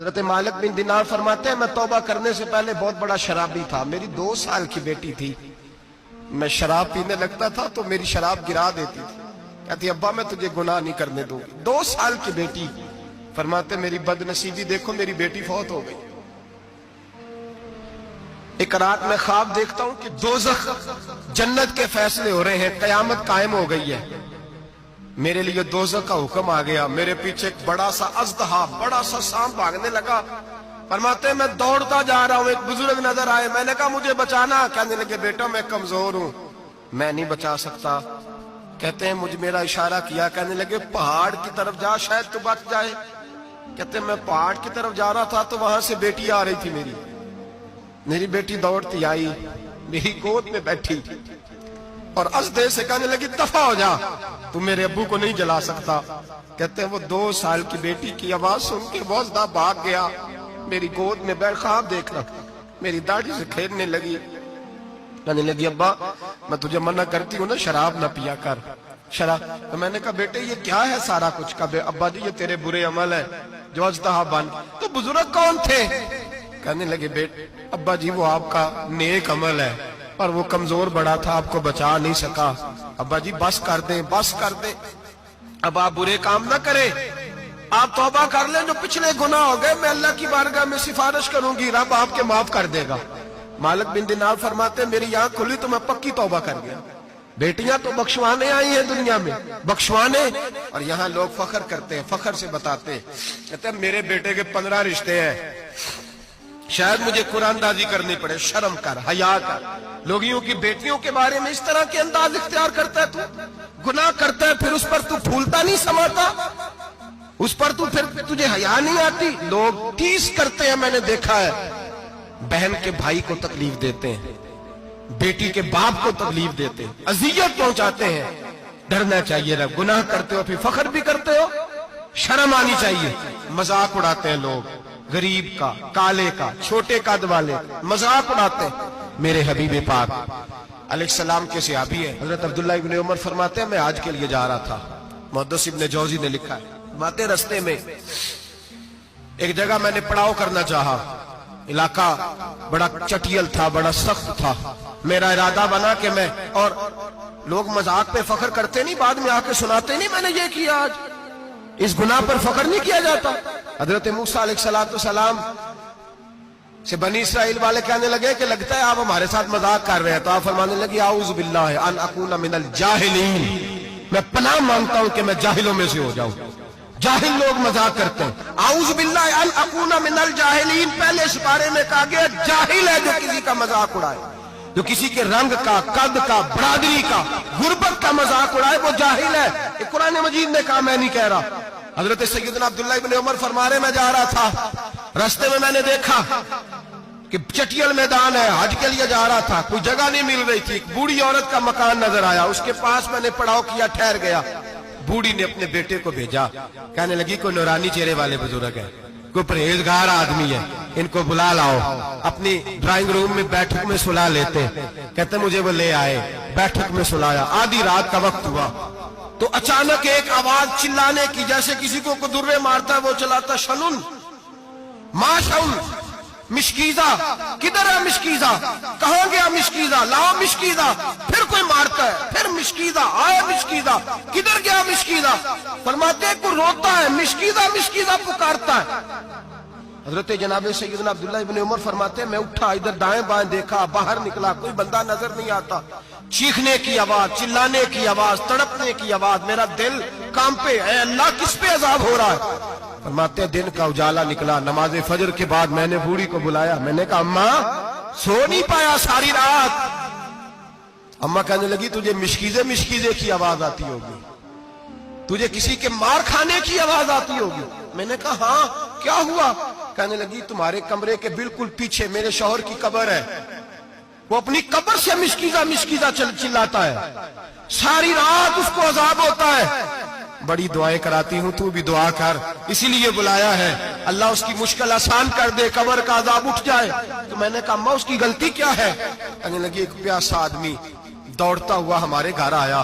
حضرت مالک بن دینار فرماتے ہیں میں توبہ کرنے سے پہلے بہت بڑا شرابی تھا، میری 2 سال کی بیٹی تھی، میں شراب پینے لگتا تھا تو میری شراب گرا دیتی تھی، کہتی ابا میں تجھے گناہ نہیں کرنے دوں گی۔ 2 سال کی بیٹی، فرماتے میری بد نصیبی دیکھو میری بیٹی فوت ہو گئی۔ ایک رات میں خواب دیکھتا ہوں کہ دوزخ جنت کے فیصلے ہو رہے ہیں، قیامت قائم ہو گئی ہے، میرے لیے دوزخ کا حکم آ گیا، میرے پیچھے ایک بڑا سا اژدہا، بڑا سا سانپ بھاگنے لگا۔ فرماتے ہیں میں دوڑتا جا رہا ہوں، ایک بزرگ نظر آئے، میں نے کہا مجھے بچانا، کہنے لگے بیٹا میں کمزور ہوں، میں نہیں بچا سکتا۔ کہتے ہیں مجھے میرا اشارہ کیا، کہنے لگے پہاڑ کی طرف جا شاید تو بچ جائے۔ کہتے ہیں میں پہاڑ کی طرف جا رہا تھا تو وہاں سے بیٹی آ رہی تھی، میری بیٹی دوڑتی آئی، میری گود میں بیٹھی اور ازدے سے کہنے لگی دفع ہو جا، تو میرے ابو کو نہیں جلا سکتا۔ کہتے ہیں وہ 2 سال کی بیٹی کی آواز سن کے وہ ازدہ بھاگ گیا، میری گود میں بیٹھ خواب دیکھ رہا، میری داڑھی سے کھیلنے لگی، کہنے لگی ابا میں تجھے منع کرتی ہوں نا شراب نہ پیا کر، شراب۔ تو میں نے کہا بیٹے یہ کیا ہے سارا کچھ؟ کہا ابا جی یہ تیرے برے عمل ہے جو ازدہا بن۔ تو بزرگ کون تھے؟ کہنے لگے بیٹے ابا جی وہ آپ کا نیک عمل ہے اور وہ کمزور بڑا تھا، آپ کو بچا نہیں سکا، ابا جی بس کر دیں، بس کر دیں، اب آپ برے کام نہ کریں، آپ توبہ کر لیں، جو پچھلے گناہ ہو گئے میں اللہ کی بارگاہ میں سفارش کروں گی، رب آپ کے معاف کر دے گا۔ مالک بن دینار فرماتے میری آنکھ کھلی تو میں پکی توبہ کر گیا۔ بیٹیاں تو بخشوانے آئی ہیں دنیا میں، بخشوانے، اور یہاں لوگ فخر کرتے ہیں، فخر سے بتاتے ہیں، کہتے ہیں میرے بیٹے کے 15 رشتے ہیں، شاید مجھے قرآن دازی کرنی پڑے، شرم کر، حیا کر، لوگیوں کی بیٹیوں کے بارے میں اس طرح کے انداز اختیار کرتا ہے، تو گناہ کرتا ہے پھر اس پر تو پھولتا نہیں سماتا، اس پر تو پھر تجھے حیا نہیں آتی۔ لوگ ٹیس کرتے ہیں، میں نے دیکھا ہے، بہن کے بھائی کو تکلیف دیتے ہیں، بیٹی کے باپ کو تکلیف دیتے ہیں، اذیت پہنچاتے ہیں۔ ڈرنا چاہیے رب، گناہ کرتے ہو پھر فخر بھی کرتے ہو، شرم آنی چاہیے۔ مذاق اڑاتے ہیں لوگ، غریب کا، کالے کا، چھوٹے قد والے، مذاق اڑاتے ہیں۔ میرے حبیب پاک علیہ السلام کے صحابی ہے حضرت عبداللہ ابن عمر فرماتے ہیں میں حج کے لیے جا رہا تھا، محدث ابن جوزی نے لکھا ہے، باتیں رستے میں ایک جگہ میں نے پڑاؤ کرنا چاہا، علاقہ بڑا چٹیل تھا، بڑا سخت تھا، میرا ارادہ بنا کہ میں، اور لوگ مذاق پہ فخر کرتے نہیں، بعد میں آ کے سناتے نہیں میں نے یہ کیا، آج اس گناہ پر فخر نہیں کیا جاتا۔ حضرت موسیٰ علیہ السلام سے بنی اسرائیل والے کہنے لگے کہ لگتا ہے آپ ہمارے ساتھ مذاق کر رہے ہیں، تو آپ فرمانے لگے اعوذ باللہ ان اکون من الجاہلین، میں پناہ مانگتا ہوں کہ میں جاہلوں میں سے ہو جاؤں۔ جاہل لوگ مذاق کرتے ہیں، اعوذ باللہ ان اکون من الجاہلین، پہلے سپارے میں کہا گیا جاہل ہے جو کسی کا مذاق اڑائے، جو کسی کے رنگ کا، قد کا، برادری کا، غربت کا مذاق اڑائے وہ جاہل ہے۔ یہ قرآن مجید نے کہا، میں نہیں کہہ رہا۔ حضرت سیدنا عبداللہ ابن عمر فرما رہے میں جا رہا تھا، رستے میں نے دیکھا کہ چٹیل میدان ہے، حج کے لیے جا رہا تھا، کوئی جگہ نہیں مل رہی تھی، ایک بوڑھی عورت کا مکان نظر آیا، اس کے پاس میں نے پڑاؤ کیا، ٹھہر گیا۔ بوڑھی نے اپنے بیٹے کو بھیجا، کہنے لگی کوئی نورانی چہرے والے بزرگ ہے، کوئی پرہیزگار آدمی ہے، ان کو بلا لاؤ، اپنی ڈرائنگ روم میں بیٹھک میں سلا لیتے۔ کہتے مجھے وہ لے آئے، بیٹھک میں سلایا، آدھی رات کا وقت ہوا تو اچانک ایک آواز چلانے کی، جیسے کسی کو درے مارتا ہے وہ چلاتا، شنن ما شن، مشکیزہ، کدھر ہے مشکیزہ، کہاں گیا مشکیزہ، لاؤ مشکیزہ، پھر کوئی مارتا ہے، پھر مشکیزہ، آئے مشکیزہ، کدھر گیا مشکیزہ، فرماتے ہیں کوئی روتا ہے، مشکیزہ مشکیزہ پکارتا ہے۔ حضرت جناب سیدنا عبداللہ ابن عمر فرماتے ہیں میں اٹھا، ادھر دائیں بائیں دیکھا، باہر نکلا، کوئی بندہ نظر نہیں آتا، چیخنے کی آواز، چلانے کی آواز، تڑپنے کی آواز، میرا دل کانپے، اے اللہ کس پہ عذاب ہو رہا ہے۔ فرماتے ہیں دن کا اجالا نکلا، نماز فجر کے بعد میں نے بوڑھی کو بلایا، میں نے کہا اماں سو نہیں پایا ساری رات؟ اماں کہنے لگی تجھے مشکیزے مشکیزے کی آواز آتی ہوگی، تجھے کسی کے مار کھانے کی آواز آتی ہوگی۔ میں نے کہا ہاں کیا ہوا؟ کہنے لگی تمہارے کمرے کے بالکل پیچھے میرے شوہر کی قبر ہے، وہ اپنی قبر سے مشکیزہ مشکیزہ چلاتا ہے، ساری رات اس کو عذاب ہوتا ہے۔ بڑی دعائیں کراتی ہوں، تو بھی دعا کر، اسی لیے بلایا ہے، اللہ اس کی مشکل آسان کر دے، قبر کا عذاب اٹھ جائے۔ تو میں نے کہا اماں اس کی غلطی کیا ہے؟ کہنے لگی ایک پیاسا آدمی دوڑتا ہوا ہمارے گھر آیا،